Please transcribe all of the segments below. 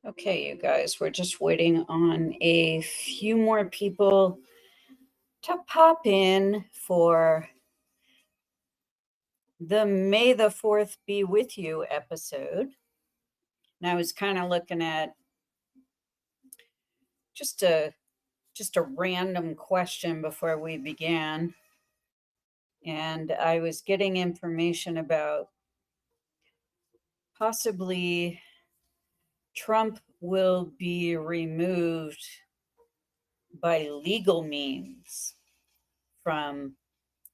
Okay, you guys, we're just waiting on a few more people to pop in for the May the 4th Be With You episode. And I was kind of looking at just a random question before we began. And I was getting information about possibly Trump will be removed by legal means from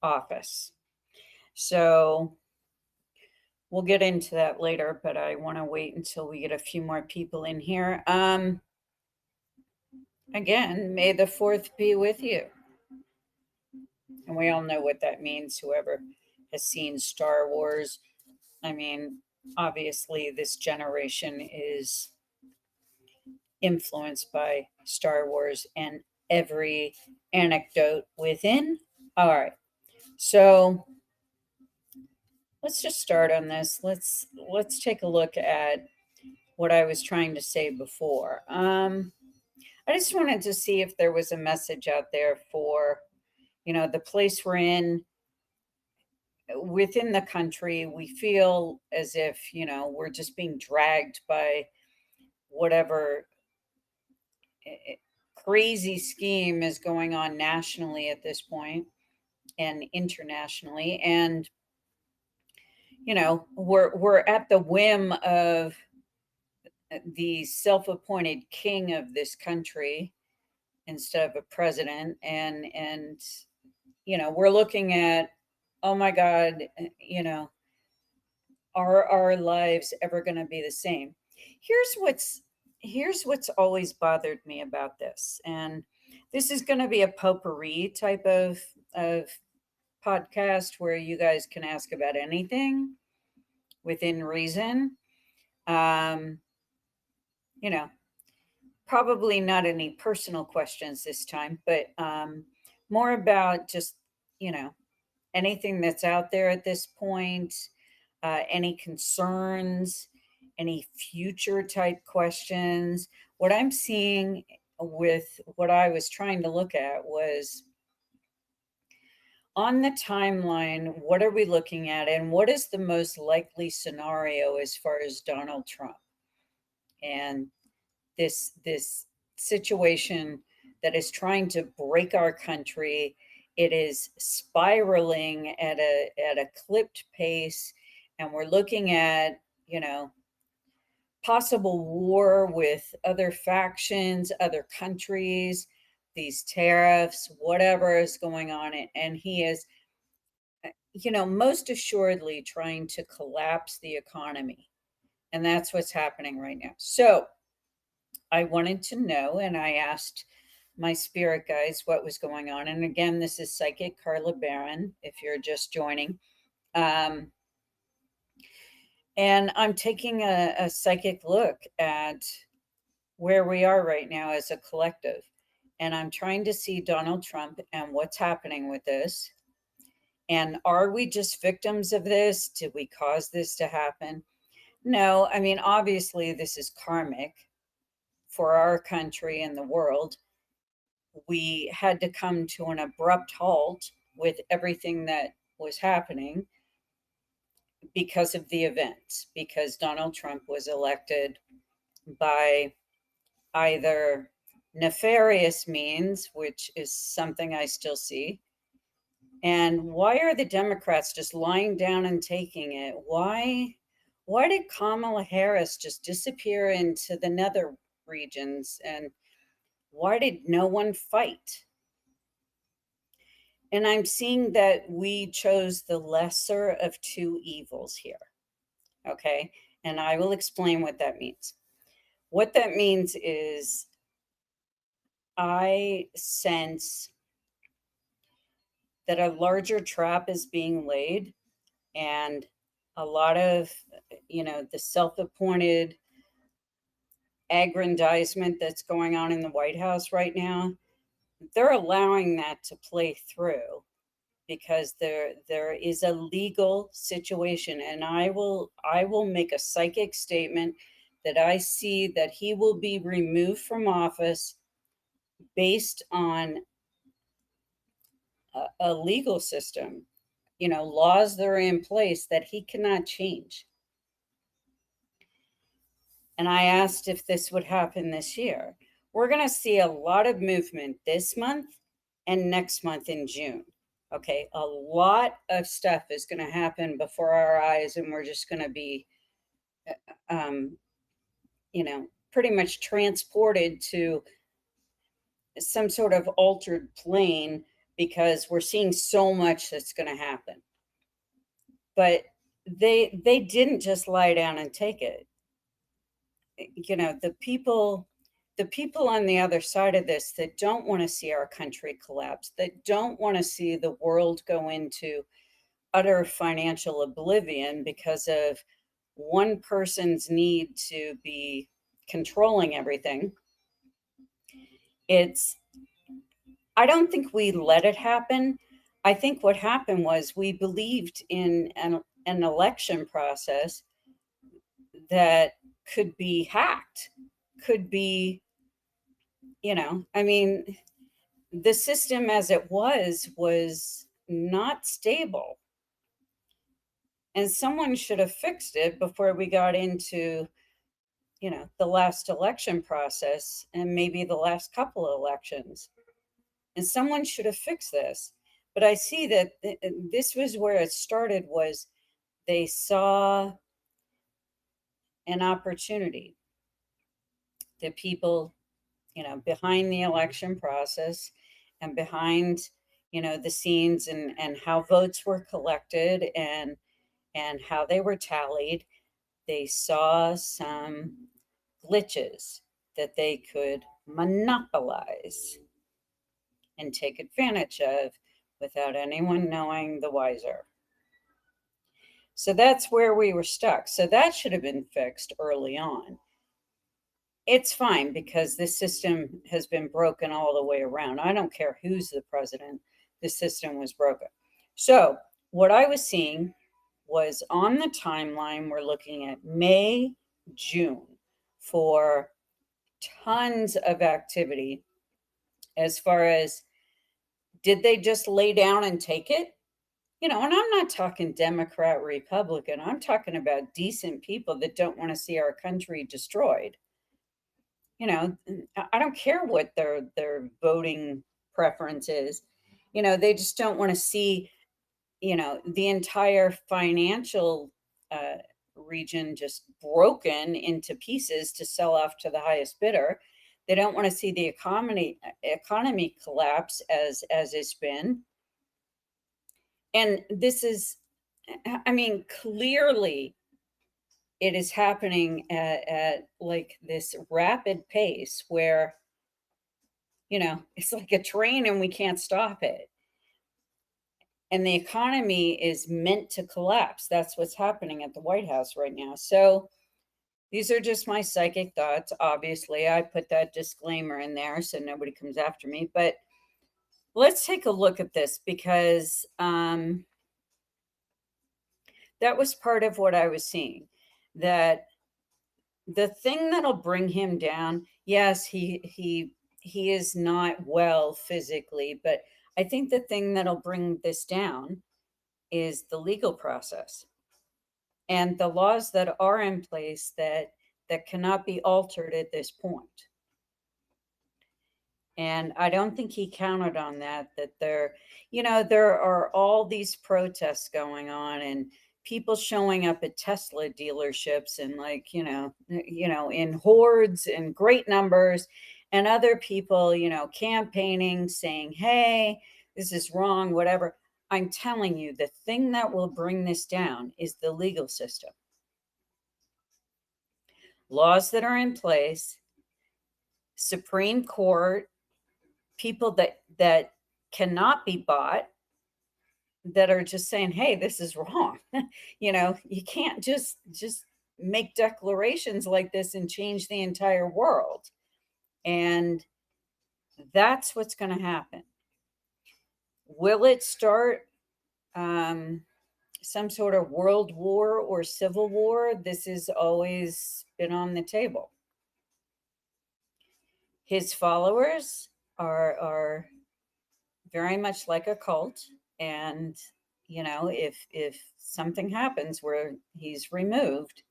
office. So we'll get into that later, but I want to wait until we get a few more people in here. Again, May the 4th be with you. And we all know what that means, whoever has seen Star Wars. I mean, obviously, this generation is influenced by Star Wars and every anecdote within. All right. So let's just start on this. Let's take a look at what I was trying to say before. I just wanted to see if there was a message out there for, the place we're in within the country. We feel as if, we're just being dragged by whatever crazy scheme is going on nationally at this point and internationally. And, we're at the whim of the self-appointed king of this country instead of a president, and we're looking at, oh my god, are our lives ever going to be the same? Here's what's always bothered me about this, and this is going to be a potpourri type of podcast where you guys can ask about anything within reason. um you know Probably not any personal questions this time, but more about just, you know, anything that's out there at this point, any concerns, any future type questions. What I'm seeing with what I was trying to look at was on the timeline, what are we looking at, and what is the most likely scenario as far as Donald Trump and this situation that is trying to break our country. It is spiraling at a clipped pace, and we're looking at, possible war with other factions, other countries, these tariffs, whatever is going on. And he is, most assuredly trying to collapse the economy. And that's what's happening right now. So I wanted to know, and I asked my spirit guides what was going on. And again, this is Psychic Carla Barron, if you're just joining. Um, and I'm taking a psychic look at where we are right now as a collective. And I'm trying to see Donald Trump and what's happening with this. And are we just victims of this? Did we cause this to happen? No, I mean, obviously, this is karmic for our country and the world. We had to come to an abrupt halt with everything that was happening because of the events, because Donald Trump was elected by either nefarious means, which is something I still see. And why are the Democrats just lying down and taking it? Why did Kamala Harris just disappear into the nether regions, and why did no one fight? And I'm seeing that we chose the lesser of two evils here. Okay. And I will explain what that means. What that means is I sense that a larger trap is being laid, and a lot of, the self appointed aggrandizement that's going on in the White House right now, they're allowing that to play through because there is a legal situation, and I will make a psychic statement that I see that he will be removed from office based on a legal system, laws that are in place that he cannot change. And I asked if this would happen this year. We're going to see a lot of movement this month and next month in June. Okay, a lot of stuff is going to happen before our eyes, and we're just going to be, um, pretty much transported to some sort of altered plane because we're seeing so much that's going to happen. But they didn't just lie down and take it. The people on the other side of this that don't want to see our country collapse, that don't want to see the world go into utter financial oblivion because of one person's need to be controlling everything. I don't think we let it happen. I think what happened was we believed in an election process that could be hacked, could be, I mean, the system as it was not stable. And someone should have fixed it before we got into, the last election process and maybe the last couple of elections. And someone should have fixed this. But I see that this was where it started, was they saw an opportunity. The people, behind the election process and behind, the scenes and how votes were collected and how they were tallied, they saw some glitches that they could monopolize and take advantage of without anyone knowing the wiser. So that's where we were stuck. So that should have been fixed early on. It's fine because this system has been broken all the way around. I don't care who's the president, the system was broken. So what I was seeing was on the timeline, we're looking at May, June for tons of activity as far as, did they just lay down and take it? And I'm not talking Democrat, Republican. I'm talking about decent people that don't want to see our country destroyed. I don't care what their voting preference is. They just don't want to see, the entire financial region just broken into pieces to sell off to the highest bidder. They don't want to see the economy collapse as it's been. And this is, clearly it is happening at like this rapid pace where, it's like a train and we can't stop it. And the economy is meant to collapse. That's what's happening at the White House right now. So these are just my psychic thoughts. Obviously, I put that disclaimer in there so nobody comes after me. But let's take a look at this because that was part of what I was seeing. That the thing that'll bring him down, yes, he is not well physically, but I think the thing that'll bring this down is the legal process and the laws that are in place that cannot be altered at this point. And I don't think he counted on that there are all these protests going on and people showing up at Tesla dealerships and in hordes and great numbers, and other people, campaigning, saying, hey, this is wrong, whatever. I'm telling you, the thing that will bring this down is the legal system. Laws that are in place, Supreme Court, people that cannot be bought, that are just saying, hey, this is wrong. You can't just make declarations like this and change the entire world. And that's what's going to happen. Will it start some sort of world war or civil war, this has always been on the table. His followers are very much like a cult, and if something happens where he's removed,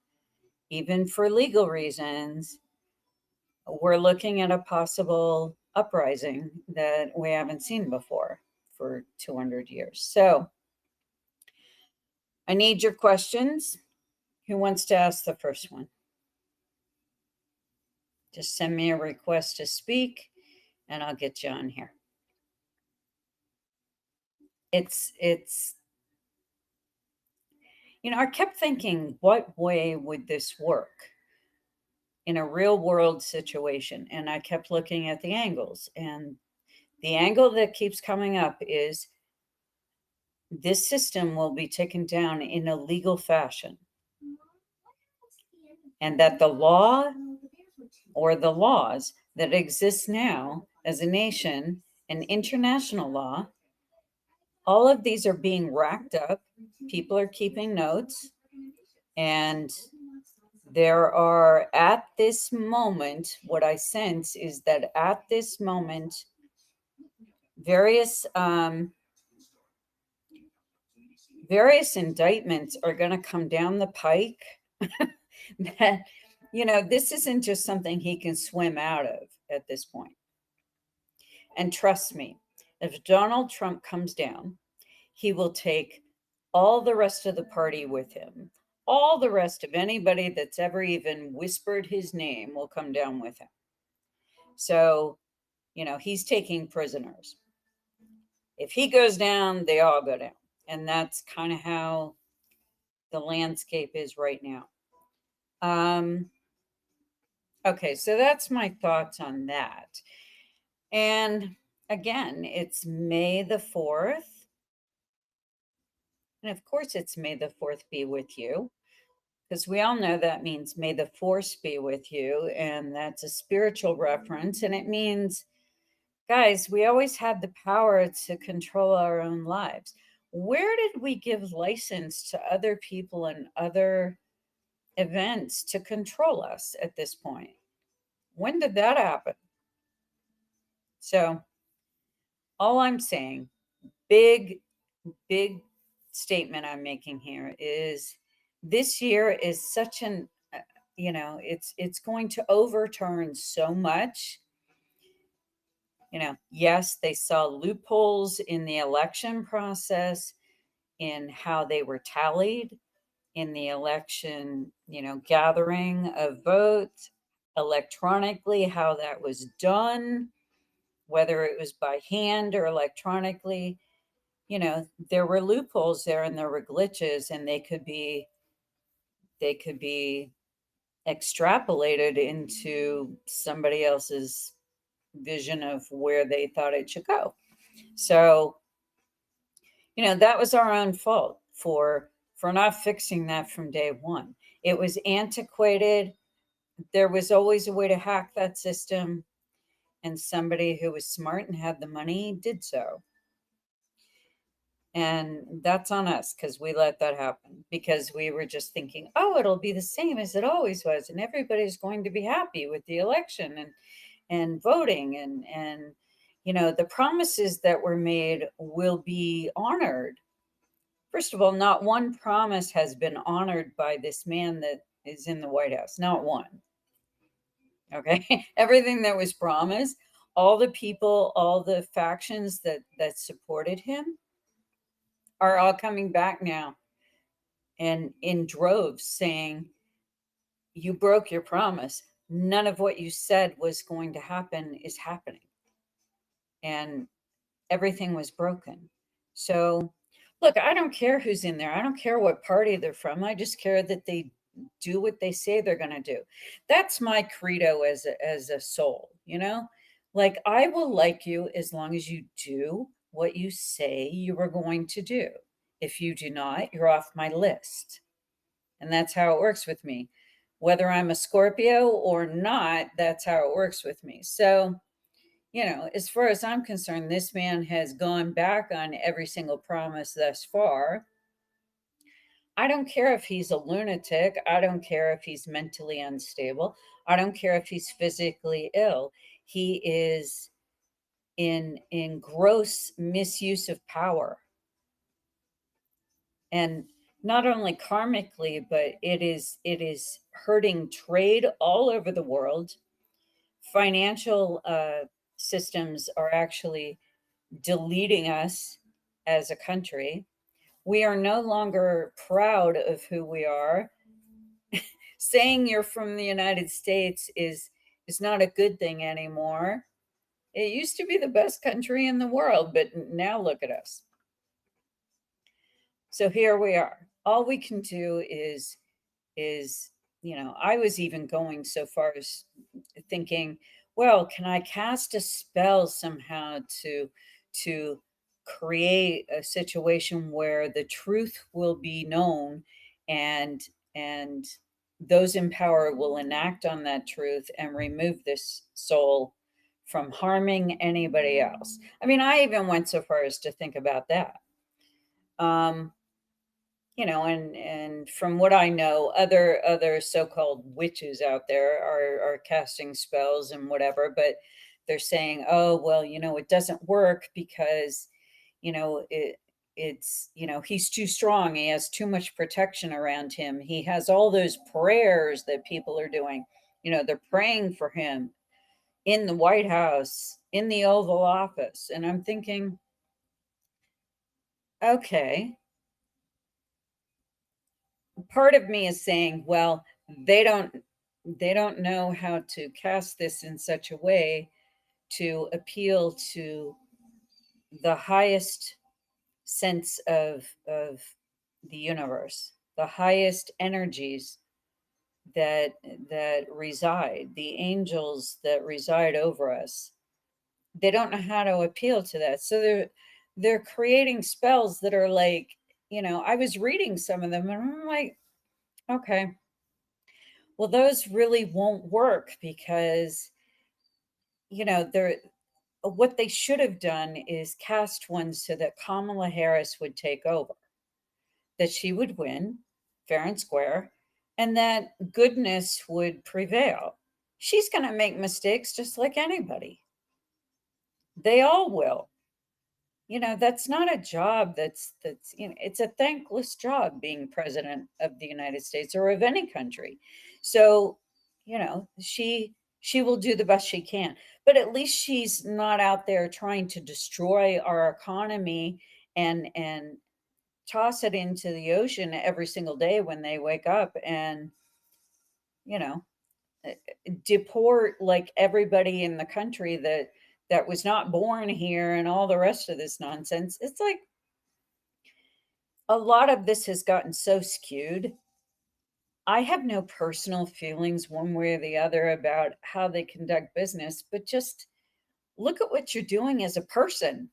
even for legal reasons, we're looking at a possible uprising that we haven't seen before for 200 years. So I need your questions. Who wants to ask the first one? Just send me a request to speak and I'll get you on here. It's I kept thinking, what way would this work in a real world situation? And I kept looking at the angles, and the angle that keeps coming up is this system will be taken down in a legal fashion, and that the law or the laws that exist now as a nation and international law, all of these are being racked up. People are keeping notes, and there are, at this moment, what I sense is that at this moment, various indictments are going to come down the pike that, this isn't just something he can swim out of at this point. And trust me, if Donald Trump comes down, he will take all the rest of the party with him. All the rest of anybody that's ever even whispered his name will come down with him. So, he's taking prisoners. If he goes down, they all go down. And that's kind of how the landscape is right now. Okay, so that's my thoughts on that. And again, it's May the 4th. And of course, it's May the 4th be with you, because we all know that means may the force be with you. And that's a spiritual reference. And it means, guys, we always had the power to control our own lives. Where did we give license to other people and other events to control us at this point? When did that happen? So all I'm saying, big statement I'm making here is this year is such an, it's going to overturn so much. Yes, they saw loopholes in the election process, in how they were tallied, in the election, gathering of votes electronically, how that was done, whether it was by hand or electronically. There were loopholes there and there were glitches, and they could be extrapolated into somebody else's vision of where they thought it should go. So, that was our own fault for not fixing that from day one. It was antiquated. There was always a way to hack that system, and somebody who was smart and had the money did so. And that's on us, because we let that happen, because we were just thinking, oh, it'll be the same as it always was, and everybody's going to be happy with the election and voting, and the promises that were made will be honored. First of all, not one promise has been honored by this man that is in the White House. Not one. Okay. Everything that was promised, all the people, all the factions that supported him are all coming back now and in droves saying, you broke your promise. None of what you said was going to happen is happening. And everything was broken. So, look, I don't care who's in there. I don't care what party they're from. I just care that they do what they say they're going to do. That's my credo as a soul, Like, I will like you as long as you do what you say you are going to do. If you do not, you're off my list. And that's how it works with me. Whether I'm a Scorpio or not, that's how it works with me. So, As far as I'm concerned, this man has gone back on every single promise thus far. I don't care if he's a lunatic. I don't care if he's mentally unstable. I don't care if he's physically ill. He is in gross misuse of power. And not only karmically, but it is hurting trade all over the world. Financial systems are actually deleting us as a country. We are no longer proud of who we are. Saying you're from the United States is not a good thing anymore. It used to be the best country in the world, but now look at us. So here we are. All we can do is I was even going so far as thinking, well, can I cast a spell somehow to create a situation where the truth will be known, and those in power will enact on that truth and remove this soul from harming anybody else. I mean, I even went so far as to think about that. um and from what I know, other so-called witches out there are casting spells and whatever, but they're saying, oh well, it doesn't work because he's too strong, he has too much protection around him, he has all those prayers that people are doing. They're praying for him in the White House, in the Oval Office, and I'm thinking, okay, part of me is saying, well, they don't know how to cast this in such a way to appeal to the highest sense of the universe, the highest energies that reside, the angels that reside over us. They don't know how to appeal to that. So they're creating spells that are like, I was reading some of them and I'm like, okay, well, those really won't work because, they're what they should have done is cast one so that Kamala Harris would take over, that she would win fair and square, and that goodness would prevail. She's going to make mistakes just like anybody. They all will. That's not a job that's it's a thankless job being president of the United States or of any country. So, she will do the best she can, but at least she's not out there trying to destroy our economy and toss it into the ocean every single day when they wake up, and you know eh, deport like everybody in the country that was not born here and all the rest of this nonsense. It's like a lot of this has gotten so skewed. I have no personal feelings one way or the other about how they conduct business, but just look at what you're doing as a person.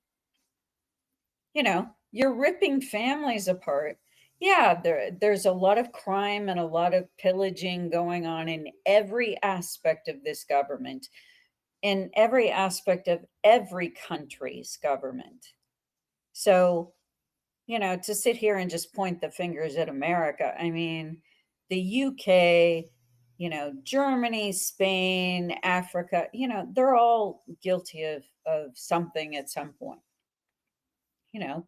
You're ripping families apart. Yeah, there's a lot of crime and a lot of pillaging going on in every aspect of this government, in every aspect of every country's government. So, to sit here and just point the fingers at America, I mean, the UK, Germany, Spain, Africa, they're all guilty of something at some point.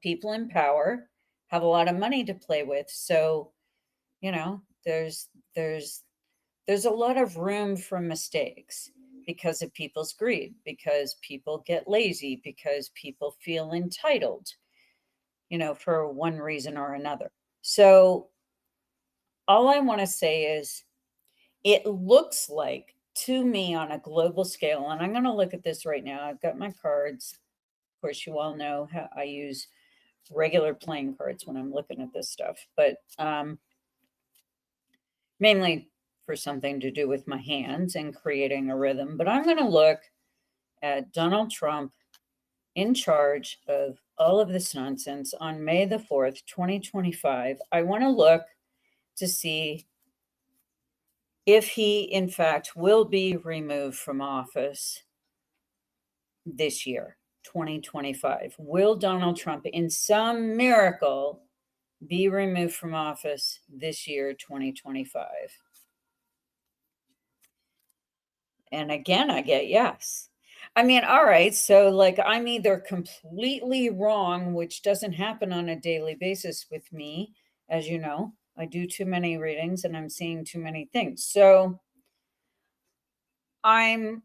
People in power have a lot of money to play with. So, there's there's there's a lot of room for mistakes because of people's greed, because people get lazy, because people feel entitled, for one reason or another. So, all I want to say is it looks like to me on a global scale, and I'm going to look at this right now. I've got my cards. Of course, you all know how I use regular playing cards when I'm looking at this stuff, but mainly for something to do with my hands and creating a rhythm. But I'm going to look at Donald Trump in charge of all of this nonsense on May the 4th, 2025. I want to look to see if he, in fact, will be removed from office this year, 2025? Will Donald Trump, in some miracle, be removed from office this year, 2025? And again, I get yes. I mean, all right, so like I'm either completely wrong, which doesn't happen on a daily basis with me, as you know. I do too many readings and I'm seeing too many things. So I'm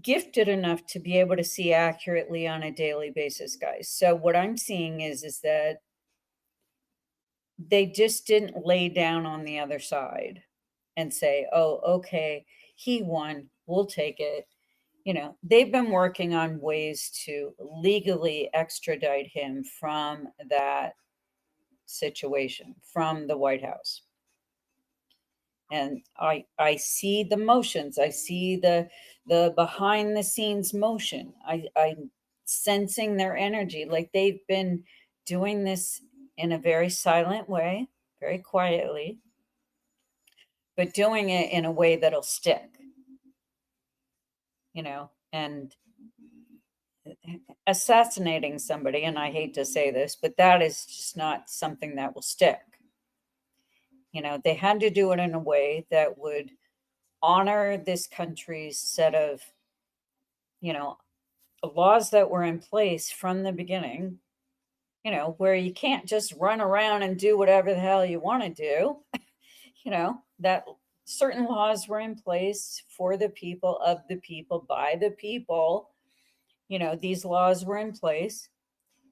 gifted enough to be able to see accurately on a daily basis, guys. So what I'm seeing is that they just didn't lay down on the other side and say, "Oh, okay, he won. We'll take it." They've been working on ways to legally extradite him from that situation, from the White House. And I see the motions. I see the behind the scenes motion. I'm sensing their energy. Like they've been doing this in a very silent way, very quietly, but doing it in a way that'll stick, and assassinating somebody, and I hate to say this, but that is just not something that will stick. They had to do it in a way that would honor this country's set of, you know, laws that were in place from the beginning, where you can't just run around and do whatever the hell you want to do, that certain laws were in place for the people, of the people, by the people. These laws were in place,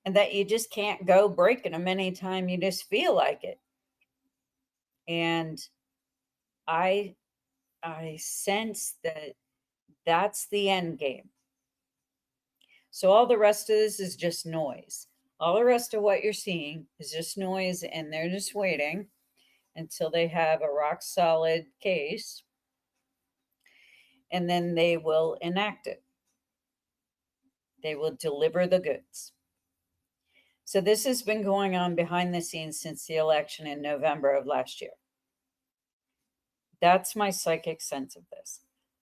and that you just can't go breaking them anytime you just feel like it. And I I sense that that's the end game. So all the rest of this is just noise. All the rest of what you're seeing is just noise, and they're just waiting until they have a rock solid case, and then they will enact it. They will deliver the goods. So this has been going on behind the scenes since the election in November of last year. That's my psychic sense of this.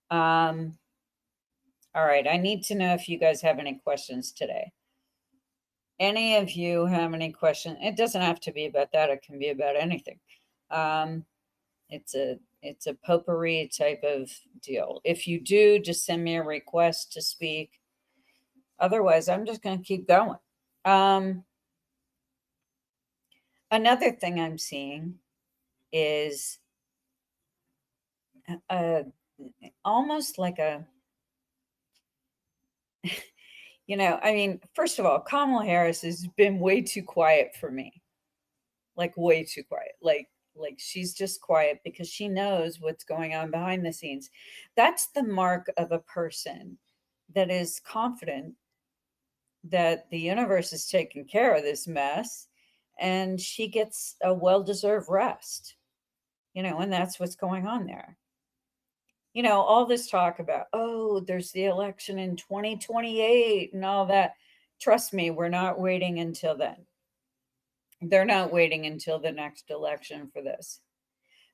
All right, I need to know if you guys have any questions today. Any of you have any questions? It doesn't have to be about that. It can be about anything. It's a potpourri type of deal. If you do, just send me a request to speak. Otherwise, I'm just going to keep going. Another thing I'm seeing is almost like a, I mean, first of all, Kamala Harris has been way too quiet for me. Like way too quiet. Like she's just quiet because she knows what's going on behind the scenes. That's the mark of a person that is confident that the universe is taking care of this mess, and she gets a well-deserved rest. And that's what's going on there. All this talk about, oh, there's the election in 2028 and all that. Trust me, we're not waiting until then. They're not waiting until the next election for this.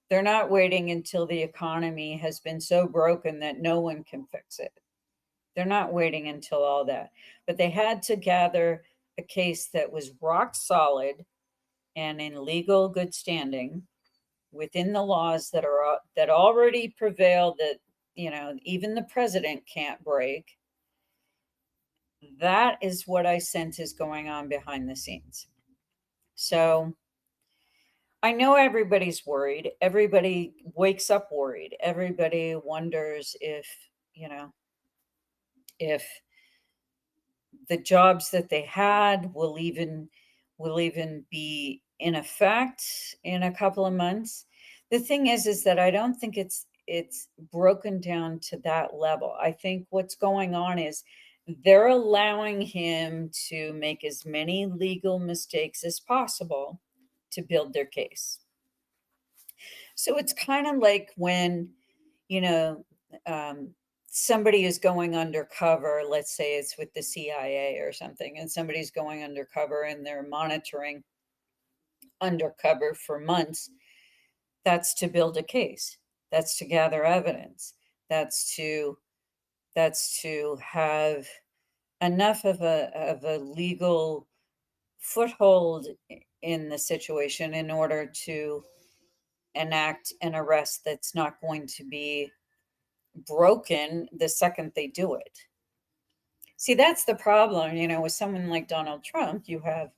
They're not waiting until the economy has been so broken that no one can fix it. They're not waiting until all that. But they had to gather a case that was rock solid and in legal good standing within the laws that already prevail, that even the president can't break. That is what I sense is going on behind the scenes. So I know everybody's worried. Everybody wakes up worried. Everybody wonders if the jobs that they had will even be in effect in a couple of months. The thing is that I don't think it's broken down to that level. I think what's going on is they're allowing him to make as many legal mistakes as possible to build their case. So it's kind of like when, you know, somebody is going undercover, let's say it's with the CIA or something, and somebody's going undercover and they're monitoring undercover for months. That's to build a case. That's to gather evidence. That's to have enough of a legal foothold in the situation in order to enact an arrest that's not going to be broken the second they do it. See, that's the problem, with someone like Donald Trump. You have,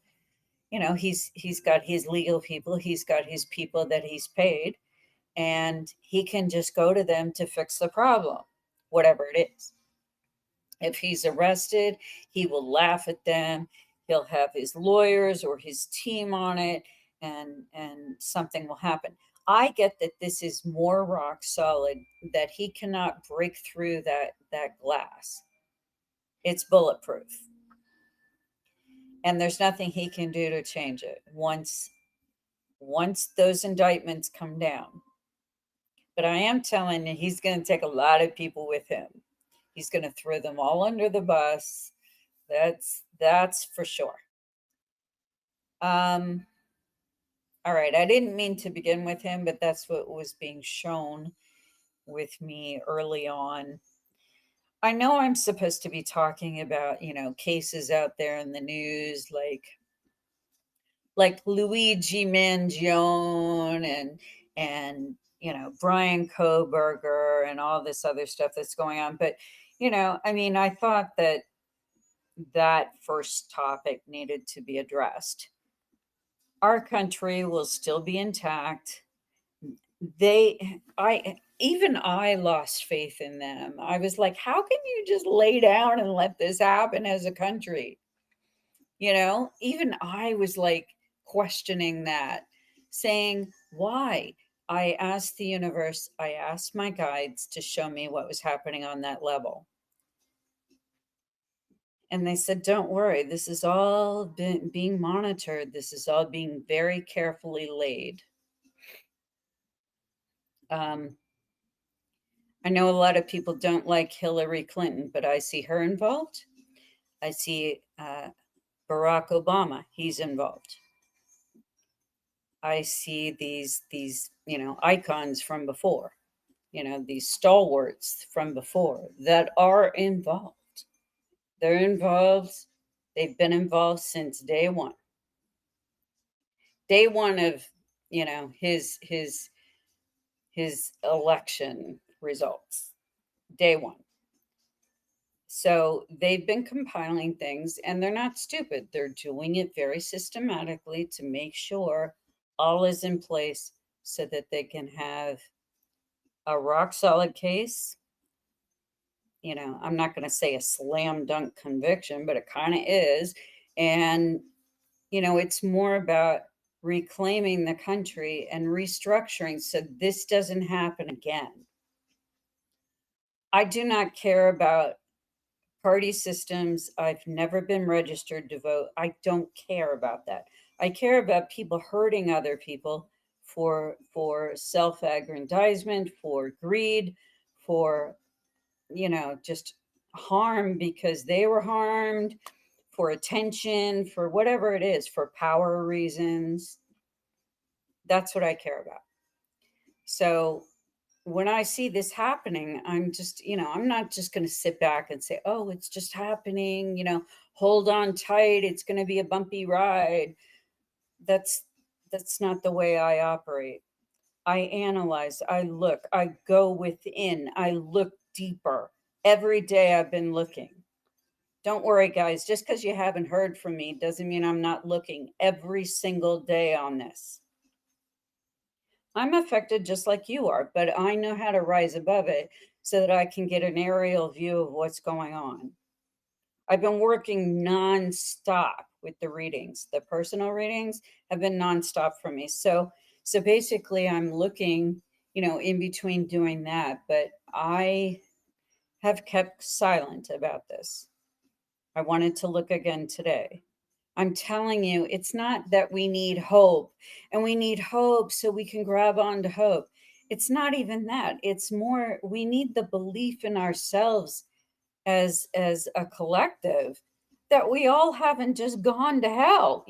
he's got his legal people, he's got his people that he's paid, and he can just go to them to fix the problem, whatever it is. If he's arrested, he will laugh at them. He'll have his lawyers or his team on it, and something will happen. I get that this is more rock solid, that he cannot break through that glass. It's bulletproof. And there's nothing he can do to change it once those indictments come down. But I am telling you, he's going to take a lot of people with him. He's going to throw them all under the bus. That's for sure. All right, I didn't mean to begin with him, but that's what was being shown with me early on. I know I'm supposed to be talking about, cases out there in the news like Luigi Mangione and Brian Koberger and all this other stuff that's going on. But I thought that first topic needed to be addressed. Our country will still be intact. Even I lost faith in them. I was like, how can you just lay down and let this happen as a country? Even I was like questioning that, saying, why? I asked the universe, I asked my guides to show me what was happening on that level. And they said, don't worry, this is all being monitored. This is all being very carefully laid. I know a lot of people don't like Hillary Clinton, but I see her involved. I see Barack Obama, he's involved. I see these icons from before, these stalwarts from before that are involved. They're involved. They've been involved since day one. Day one of his election results. Day one. So they've been compiling things, and they're not stupid. They're doing it very systematically to make sure all is in place so that they can have a rock solid case. I'm not going to say a slam dunk conviction, but it kind of is. And, it's more about reclaiming the country and restructuring so this doesn't happen again. I do not care about party systems. I've never been registered to vote. I don't care about that. I care about people hurting other people for self-aggrandizement, for greed, for just harm because they were harmed, for attention, for whatever it is, for power reasons. That's what I care about. So when I see this happening, I'm just, I'm not just going to sit back and say, oh, it's just happening, hold on tight. It's going to be a bumpy ride. That's not the way I operate. I analyze, I look, I go within, I look deeper. Every day I've been looking. Don't worry, guys. Just because you haven't heard from me doesn't mean I'm not looking every single day on this. I'm affected just like you are, but I know how to rise above it so that I can get an aerial view of what's going on. I've been working nonstop with the readings. The personal readings have been nonstop for me. So basically I'm looking, in between doing that, but I have kept silent about this. I wanted to look again today. I'm telling you, it's not that we need hope and we need hope so we can grab onto hope. It's not even that. It's more, we need the belief in ourselves as a collective that we all haven't just gone to hell,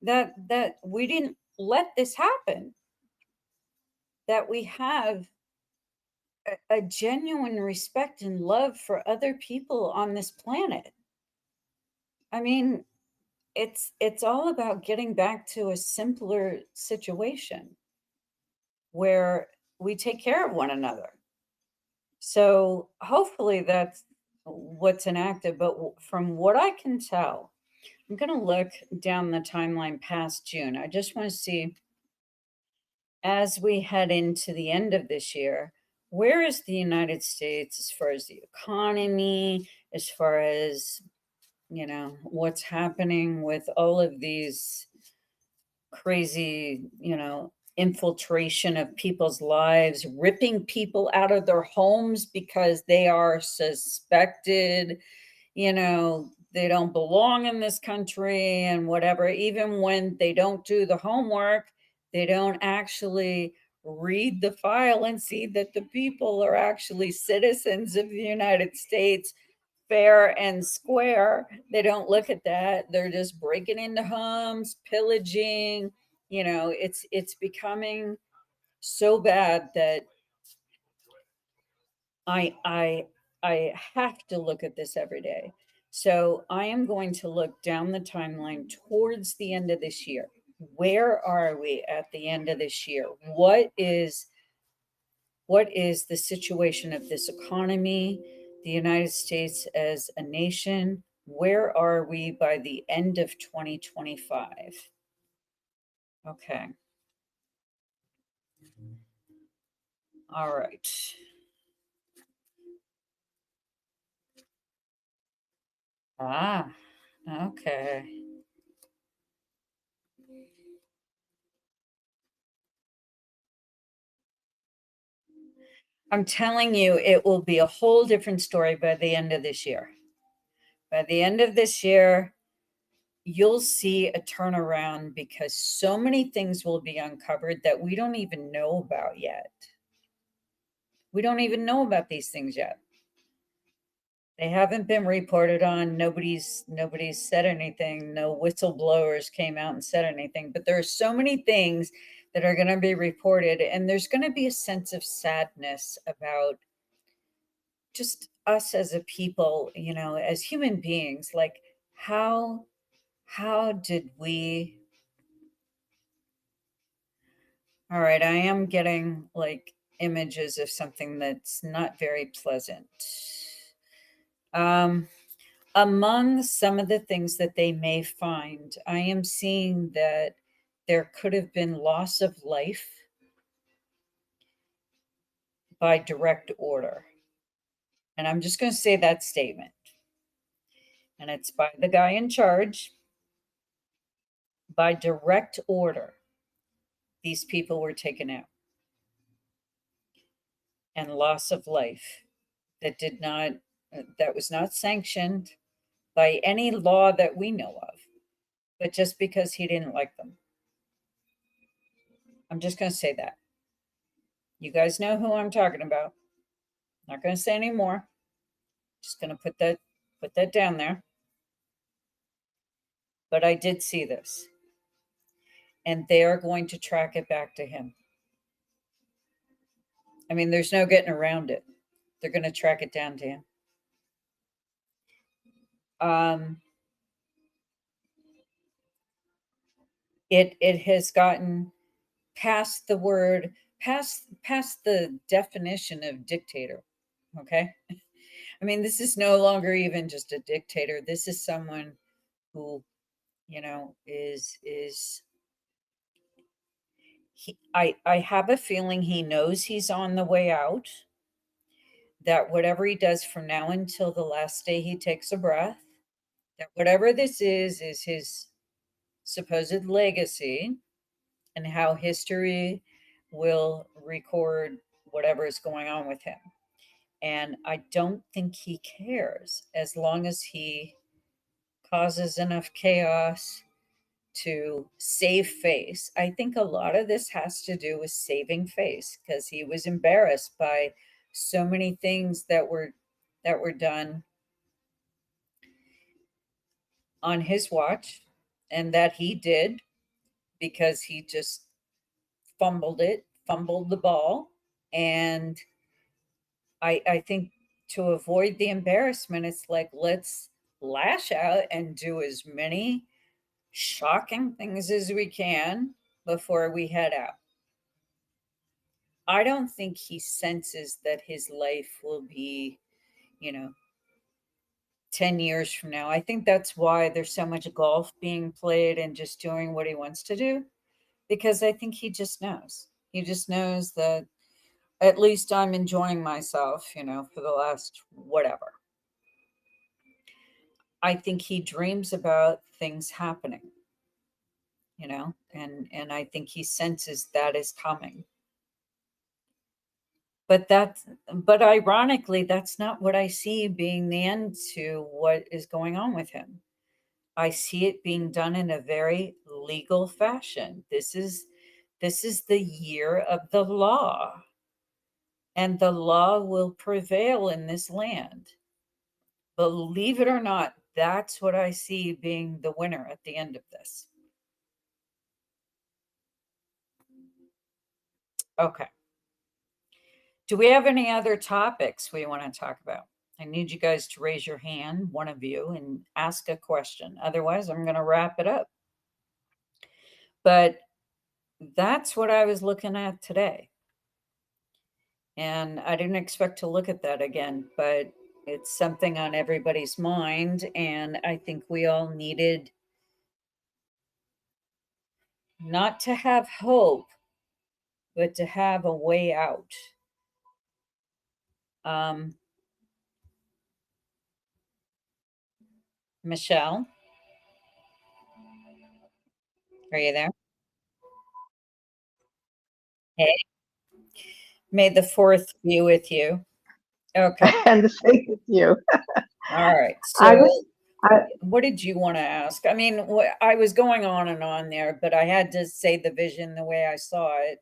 that we didn't let this happen, that we have a genuine respect and love for other people on this planet. I mean, it's all about getting back to a simpler situation where we take care of one another. So hopefully that's what's enacted. But from what I can tell, I'm going to look down the timeline past June. I just want to see, as we head into the end of this year, where is the United States as far as the economy, as far as, what's happening with all of these crazy, infiltration of people's lives, ripping people out of their homes because they are suspected, they don't belong in this country and whatever. Even when they don't do the homework, they don't actually read the file and see that the people are actually citizens of the United States, fair and square. They don't look at that. They're just breaking into homes, pillaging. It's becoming so bad that I I have to look at this every day. So I am going to look down the timeline towards the end of this year. Where are we at the end of this year? What is the situation of this economy, the United States as a nation? Where are we by the end of 2025? Okay. All right. Ah, okay. I'm telling you, it will be a whole different story by the end of this year. By the end of this year, you'll see a turnaround because so many things will be uncovered that we don't even know about yet. We don't even know about these things yet. They haven't been reported on. Nobody's said anything. No whistleblowers came out and said anything. But there are so many things that are going to be reported, and there's going to be a sense of sadness about just us as a people, as human beings. Like, how did we? All right, I am getting like images of something that's not very pleasant. Um, Among some of the things that they may find, I am seeing that there could have been loss of life by direct order. And I'm just going to say that statement. And it's by the guy in charge. By direct order, these people were taken out. And loss of life that was not sanctioned by any law that we know of, but just because he didn't like them. I'm just going to say that. You guys know who I'm talking about. Not going to say any more. Just going to put that down there. But I did see this. And they are going to track it back to him. I mean, there's no getting around it. They're going to track it down to him. It has gotten past the definition of dictator. Okay. I mean, this is no longer even just a dictator. This is someone who, is I have a feeling he knows he's on the way out, that whatever he does from now until the last day he takes a breath, that whatever this is his supposed legacy, and how history will record whatever is going on with him. And I don't think he cares as long as he causes enough chaos to save face. I think a lot of this has to do with saving face because he was embarrassed by so many things that were done on his watch, and that he did because he just fumbled the ball. And I think to avoid the embarrassment, it's like, let's lash out and do as many shocking things as we can before we head out. I don't think he senses that his life will be, you know, 10 years from now. I think that's why there's so much golf being played and just doing what he wants to do, because I think he just knows. He just knows that at least I'm enjoying myself, for the last whatever. I think he dreams about things happening, and I think he senses that is coming. But ironically, that's not what I see being the end to what is going on with him. I see it being done in a very legal fashion. This is the year of the law, and the law will prevail in this land. Believe it or not, that's what I see being the winner at the end of this. Okay. Do we have any other topics we want to talk about? I need you guys to raise your hand, one of you, and ask a question. Otherwise, I'm going to wrap it up. But that's what I was looking at today. And I didn't expect to look at that again, but it's something on everybody's mind. And I think we all needed not to have hope, but to have a way out. Michelle, are you there? Hey, may the fourth be with you. Okay. And the same with you. All right. I So, was, I, what did you want to ask? I mean, I was going on and on there, but I had to say the vision the way I saw it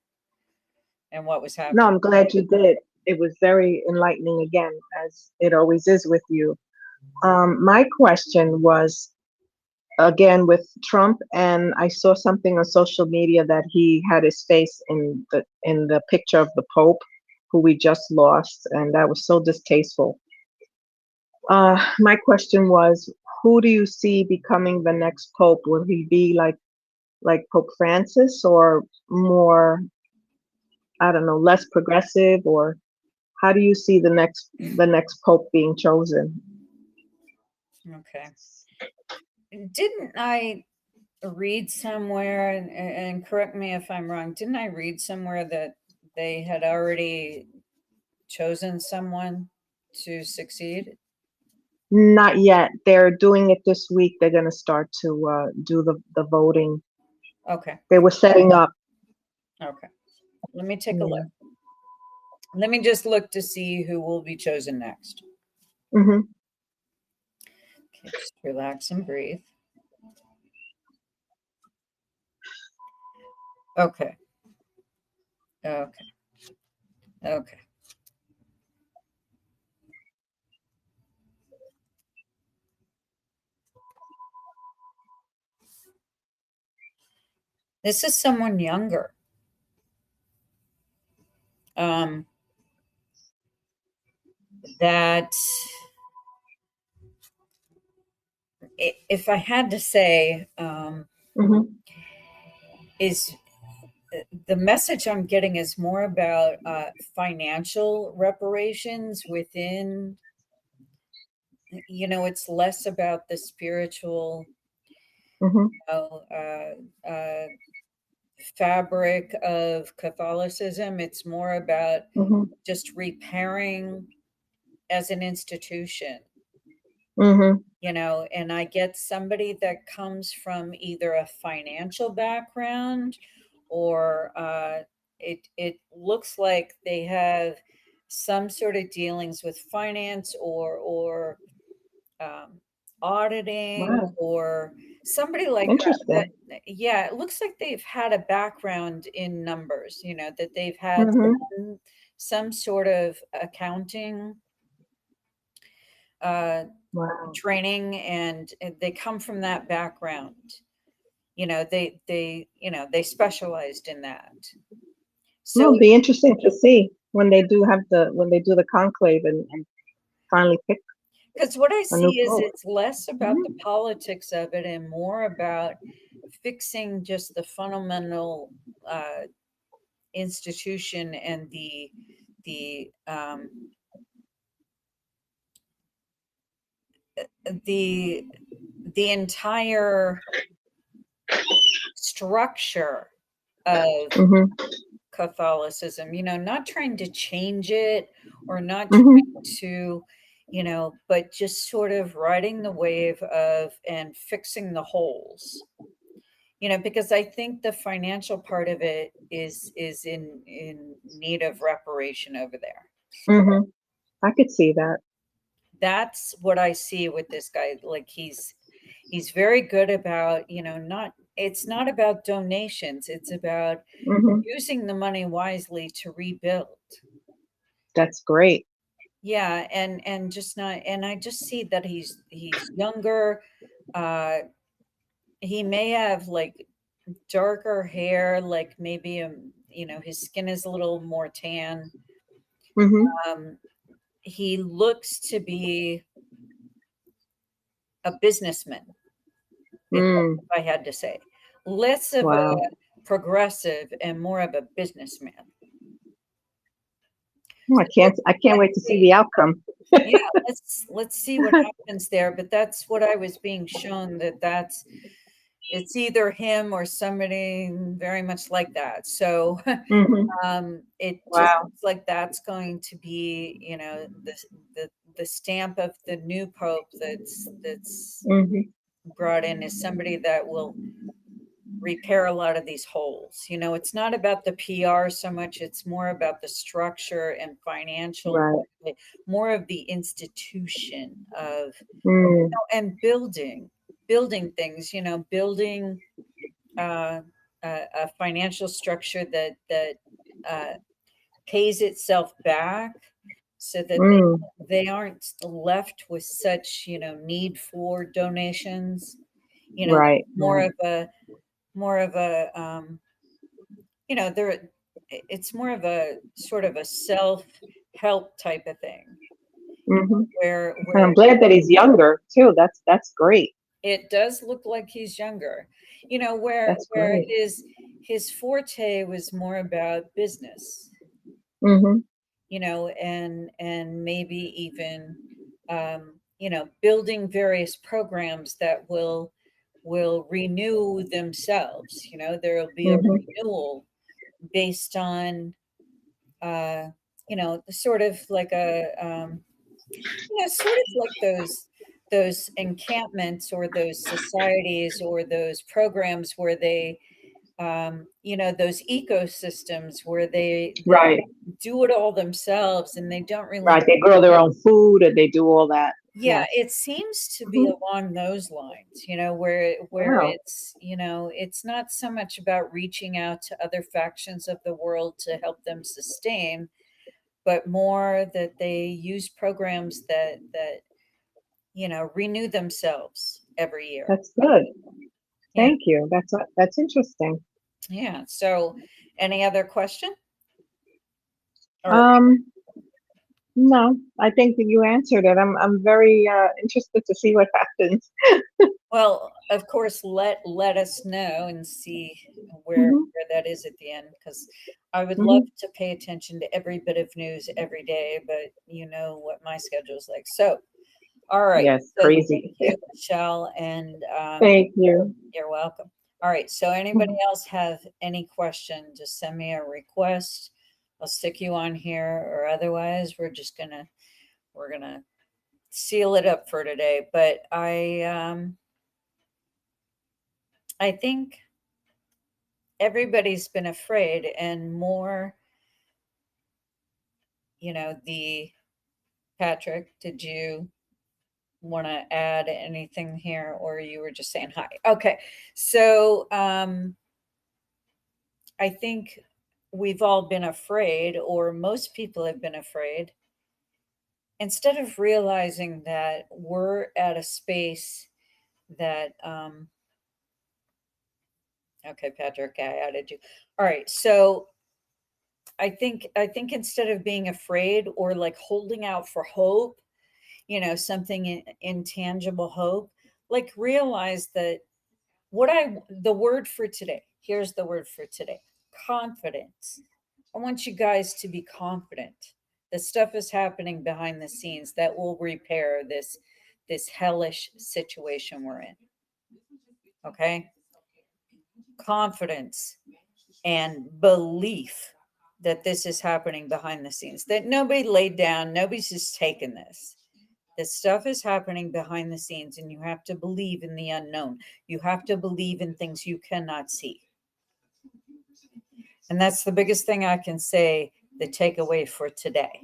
and what was no, happening. I'm glad you did. It was very enlightening again, as it always is with you. My question was again with Trump, and I saw something on social media that he had his face in the picture of the Pope, who we just lost, and that was so distasteful. My question was, who do you see becoming the next Pope? Will he be like Pope Francis, or more, I don't know, less progressive, or how do you see the next Pope being chosen? Okay. Didn't I read somewhere, and correct me if I'm wrong, didn't I read somewhere that they had already chosen someone to succeed? Not yet. They're doing it this week. They're going to start to do the voting. Okay. They were setting up. Okay. Let me take a look. Yeah. Let me just look to see who will be chosen next. Hmm. Okay, just relax and breathe. Okay. Okay. Okay. This is someone younger. Um, that if I had to say, Hmm. is the message I'm getting is more about financial reparations within, it's less about the spiritual Hmm. fabric of Catholicism. It's more about Hmm. just repairing as an institution, Hmm. and I get somebody that comes from either a financial background or it looks like they have some sort of dealings with finance or um, auditing Wow. or somebody like that. Interesting. Yeah, it looks like they've had a background in numbers, that they've had Hmm. some sort of accounting uh, Wow. training, and they come from that background. They specialized in that. Well, So it'll be interesting to see. when they do the conclave and finally pick Because what I a new see is pope. it's less about the Mhm. politics of it and more about fixing just the fundamental institution and the the the entire structure of Mhm. Catholicism, not trying to change it or not Mhm. trying to, but just sort of riding the wave of and fixing the holes. Because I think the financial part of it is in need of reparation over there. Mhm. I could see that. That's what I see with this guy. Like he's very good about, not it's not about donations, it's about Mhm. using the money wisely to rebuild. That's great. Yeah, and just not and I just see that he's younger. Uh he may have like darker hair, like maybe his skin is a little more tan. Mhm. Um he looks to be a businessman, if Mm. I had to say. Less of a Wow. progressive and more of a businessman. Oh, So I can't let's wait to see see. the outcome. Yeah, let's see what happens there. But that's what I was being shown, that's it's either him or somebody very much like that. So Mhm. it just Wow. looks like that's going to be, the the stamp of the new pope that's Mhm. brought in is somebody that will repair a lot of these holes. It's not about the PR so much, it's more about the structure and financial, Right. more of the institution of, Mm. and building things, building uh, a financial structure that uh, pays itself back so that Mm. they aren't left with such, need for donations, you know, Right. more Right. of a more of a there it's more of a sort of a self-help type of thing Mhm. And I'm where glad that he's younger too. That's great. it does look like he's younger, where That's where great. his forte was more about business, Mhm. and maybe even building various programs that will renew themselves. There will be a Mhm. renewal based on sort of like sort of like those encampments or those societies or those programs where those ecosystems where they Right. do it all themselves and they don't really. Right. They grow their own food and they do all that. Yeah, Yes. it seems to be Mhm. along those lines, where Wow. it's not so much about reaching out to other factions of the world to help them sustain, but more that they use programs that renew themselves every year. That's good. Yeah. Thank you. That's interesting. Yeah. So, any other question? Or Um, no, I think that you answered it. I'm very interested to see what happens. well, of course, let us know and see where Mhm. where that is at the end, because I would love Mhm. to pay attention to every bit of news every day, but you know what my schedule is like. So, all right. Yes, So thank crazy. you, Michelle, and Thank you. you're welcome. All right. So anybody Mhm. else have any question, just send me a request. I'll stick you on here, or otherwise we're gonna seal it up for today. But I think everybody's been afraid and more, the Patrick, did you want to add anything here or you were just saying hi? Okay. So I think we've all been afraid, or most people have been afraid, instead of realizing that we're at a space that, okay, Patrick, I added you. All right. So I think instead of being afraid or like holding out for hope, something intangible hope, like realize that the word for today, here's the word for today: confidence. I want you guys to be confident that stuff is happening behind the scenes that will repair this hellish situation we're in. Okay? Confidence and belief that this is happening behind the scenes, that nobody laid down, nobody's just taken this. This stuff is happening behind the scenes, and you have to believe in the unknown. You have to believe in things you cannot see. And that's the biggest thing I can say, the takeaway for today.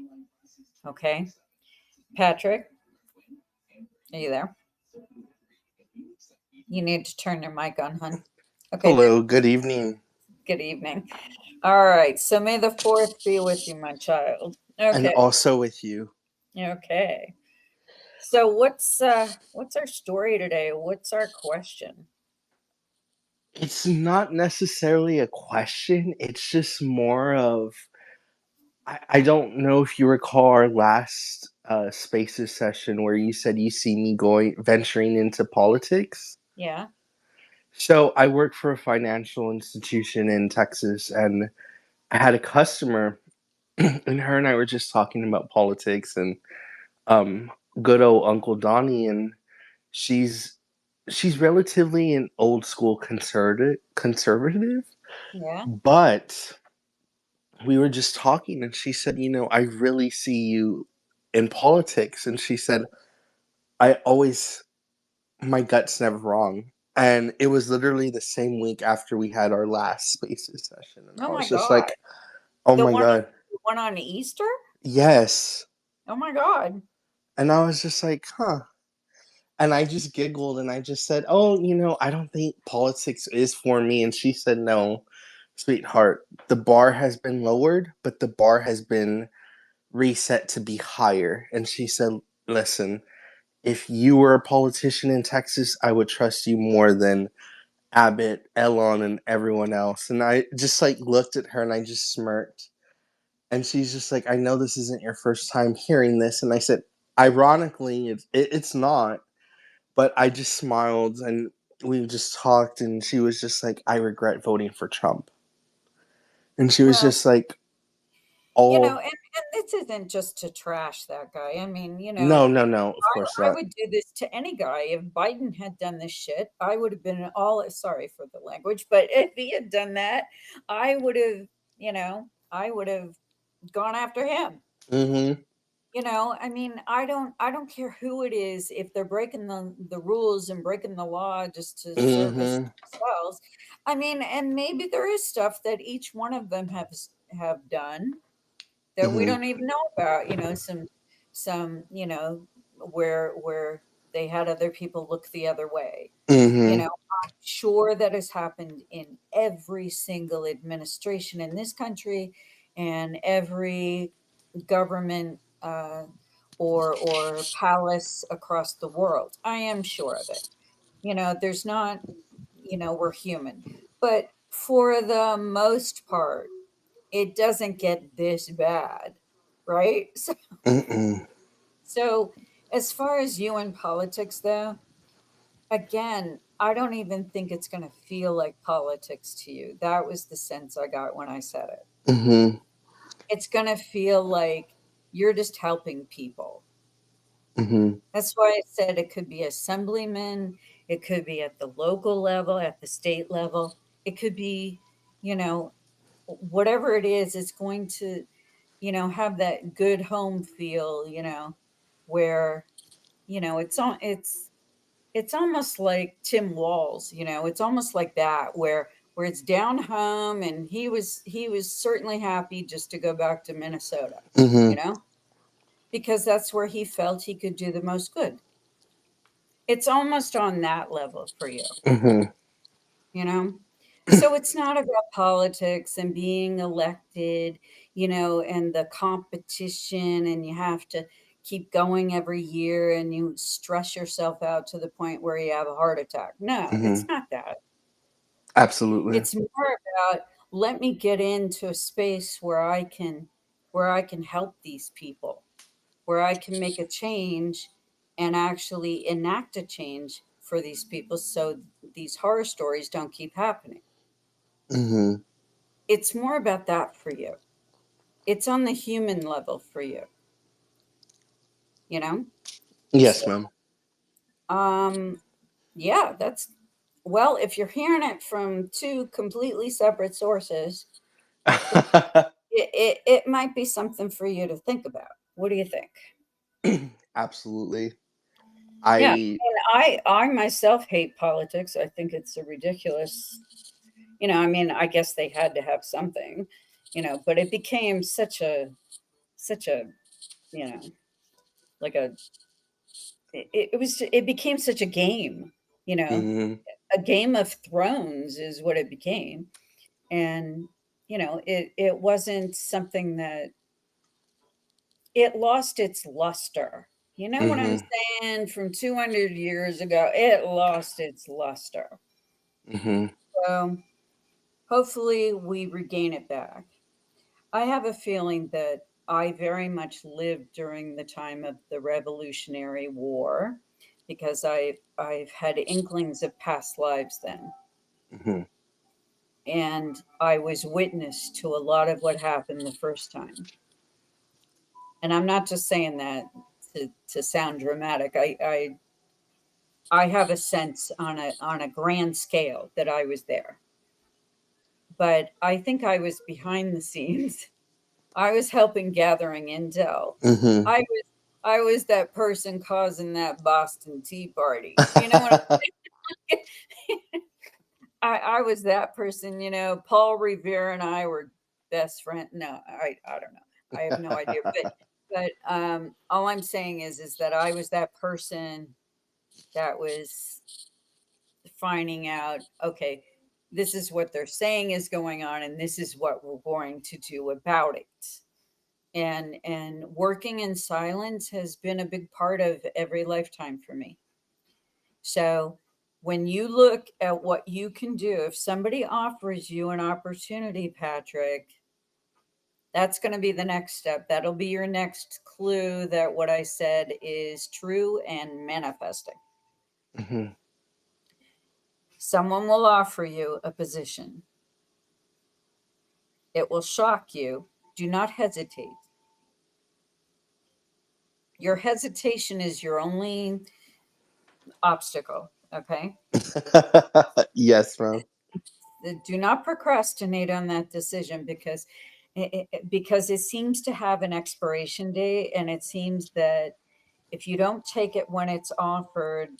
Okay. Patrick, are you there? You need to turn your mic on, hon. Okay. Hello, good evening. Good evening. All right. So may the fourth be with you, my child. And Okay. also with you. Okay. So what's our story today? What's our question? It's not necessarily a question, it's just more of I don't know if you recall our last spaces session where you said you see me venturing into politics. Yeah. So I work for a financial institution in Texas, and I had a customer and her and I were just talking about politics and um good old Uncle Donnie, and she's she's relatively an old school conservative, Yeah. but we were just talking and she said, I really see you in politics. And she said, I always, my gut's never wrong. And it was literally the same week after we had our last spaces session. And Oh I my was just God. like, oh The my one God, the one on Easter? yes. Oh my God. And I was just like, huh. And I just giggled and I just said, oh, I don't think politics is for me. And she said, no, sweetheart, the bar has been lowered, but the bar has been reset to be higher. And she said, listen, if you were a politician in Texas, I would trust you more than Abbott, Elon, and everyone else. And I just like looked at her and I just smirked. And she's just like, I know this isn't your first time hearing this. And I said, ironically, it's not. But I just smiled and we just talked. And she was just like, I regret voting for Trump. And she was Well, just like, and, oh, and this isn't just to trash that guy. I mean, no, no, no, of course I not. would do this to any guy. If Biden had done this shit, I would have been all sorry for the language, but if he had done that, I would have, I would have gone after him. Mm I mean, I don't care who it is if they're breaking the rules and breaking the law just to hmm. Mm service hmm. themselves. I mean, and maybe there is stuff that each one of them have done that we Mm don't even know about, some, where they had other people look the other way. hmm. Mm I'm sure that has happened in every single administration in this country and every government or palace across the world. I am sure of it. There's not, we're human, but for the most part, it doesn't get this bad, right? So, hmm. Mm mm. so as far as you in politics, though, again, I don't even think it's going to feel like politics to you. That was the sense I got when I said it. Mm hmm. It's going to feel like you're just helping people. Mm hmm. That's why I said it could be assemblyman, it could be at the local level, at the state level, it could be, you know, whatever it is, it's going to, have that good home feel, where, it's almost like Tim Walls, it's almost like that where it's down home and he was certainly happy just to go back to Minnesota, Mm you hmm. know, because that's where he felt he could do the most good. It's almost on that level for you, Mm hmm. you know? So it's not about politics and being elected, and the competition, and you have to keep going every year and you stress yourself out to the point where you have a heart attack. No, Mm hmm. it's not that. Absolutely. It's more about let me get into a space where I can help these people, where I can make a change and actually enact a change for these people so these horror stories don't keep happening. Mm-hmm. It's more about that for you. It's on the human level for you, you know? Yes, So, ma'am. yeah, that's, well, if you're hearing it from two completely separate sources, it might be something for you to think about. What do you think? Absolutely. Yeah, I and I myself hate politics. I think it's a ridiculous, I mean, I guess they had to have something, but it became such a, you know, like it became such a game, you know, mhm, a Game of Thrones is what it became. And, it wasn't something that it lost its luster. You know what I'm mhm, saying? From 200 years ago, it lost its luster. mhm, So hopefully we regain it back. I have a feeling that I very much lived during the time of the Revolutionary War because I've had inklings of past lives then. mhm. And I was witness to a lot of what happened the first time. And I'm not just saying that to sound dramatic. I have a sense on a grand scale that I was there. But I think I was behind the scenes. I was helping gathering intel. Mhm. I was I was that person causing that Boston Tea Party. You know what I I was that person, Paul Revere and I were best friend. No, I don't know. I have no idea. But all I'm saying is that I was that person that was finding out, okay, this is what they're saying is going on, and this is what we're going to do about it. And working in silence has been a big part of every lifetime for me. So when you look at what you can do, if somebody offers you an opportunity, Patrick, that's going to be the next step. That'll be your next clue that what I said is true and manifesting. Mhm. Someone will offer you a position. It will shock you. Do not hesitate. Your hesitation is your only obstacle, okay? Yes, ma'am. Do not procrastinate on that decision because because it seems to have an expiration date, and it seems that if you don't take it when it's offered,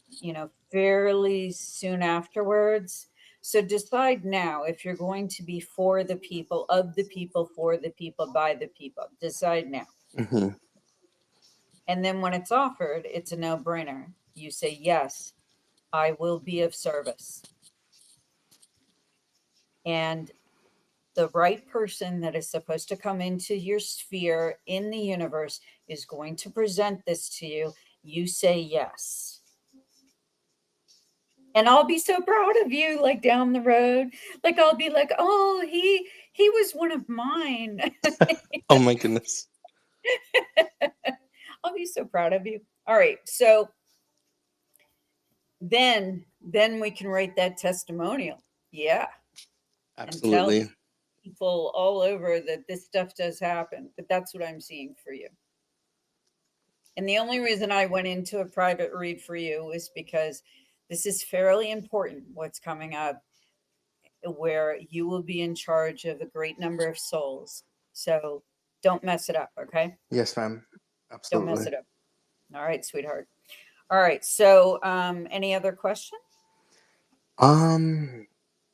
fairly soon afterwards. So decide now if you're going to be for the people, of the people, for the people, by the people. Decide now. Mhm. And then when it's offered, it's a no-brainer. You say, yes, I will be of service. And the right person that is supposed to come into your sphere in the universe is going to present this to you. You say yes. And I'll be so proud of you, like down the road. Like I'll be like, oh, he was one of mine. Oh my goodness. I'll be so proud of you. All right. So then we can write that testimonial. Yeah. And tell Absolutely. people all over that this stuff does happen. But that's what I'm seeing for you. And the only reason I went into a private read for you is because this is fairly important what's coming up, where you will be in charge of a great number of souls. So don't mess it up, okay? Yes, ma'am. Don't mess Absolutely. it up. All right, sweetheart. All right. So any other question? Um,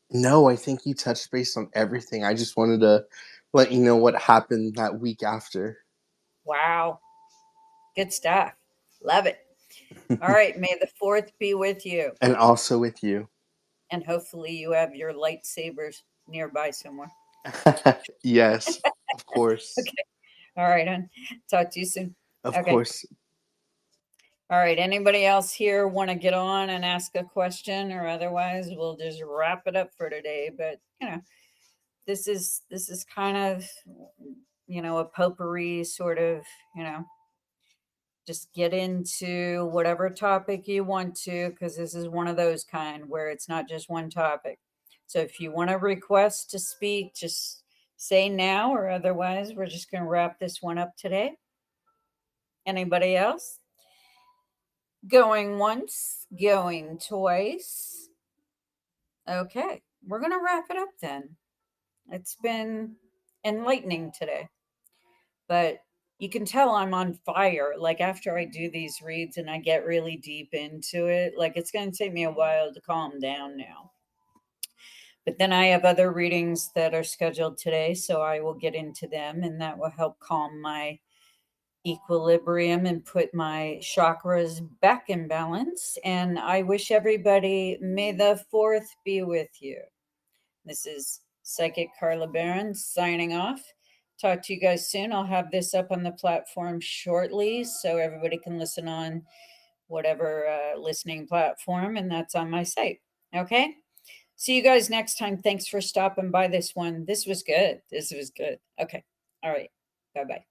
no, I think you touched base on everything. I just wanted to let you know what happened that week after. Wow. Good stuff. Love it. All right. May the fourth be with you. And also with you. And hopefully you have your lightsabers nearby somewhere. Yes, of course. Okay. All right, hon. Talk to you soon. Of Okay. course. All right. Anybody else here want to get on and ask a question, or otherwise we'll just wrap it up for today? But this is kind of, a potpourri sort of, just get into whatever topic you want to, because this is one of those kind where it's not just one topic. So if you want to request to speak, just say now, or otherwise we're just going to wrap this one up today. Anybody else? Going once, going twice. Okay, we're going to wrap it up then. It's been enlightening today, but you can tell I'm on fire. Like after I do these reads and I get really deep into it, like it's going to take me a while to calm down now. But then I have other readings that are scheduled today, so I will get into them, and that will help calm my equilibrium and put my chakras back in balance. And I wish everybody, may the 4th be with you. This is Psychic Carla Barron signing off. Talk to you guys soon. I'll have this up on the platform shortly so everybody can listen on whatever listening platform, and that's on my site. Okay? See you guys next time. Thanks for stopping by this one. This was good. Okay. All right. Bye-bye.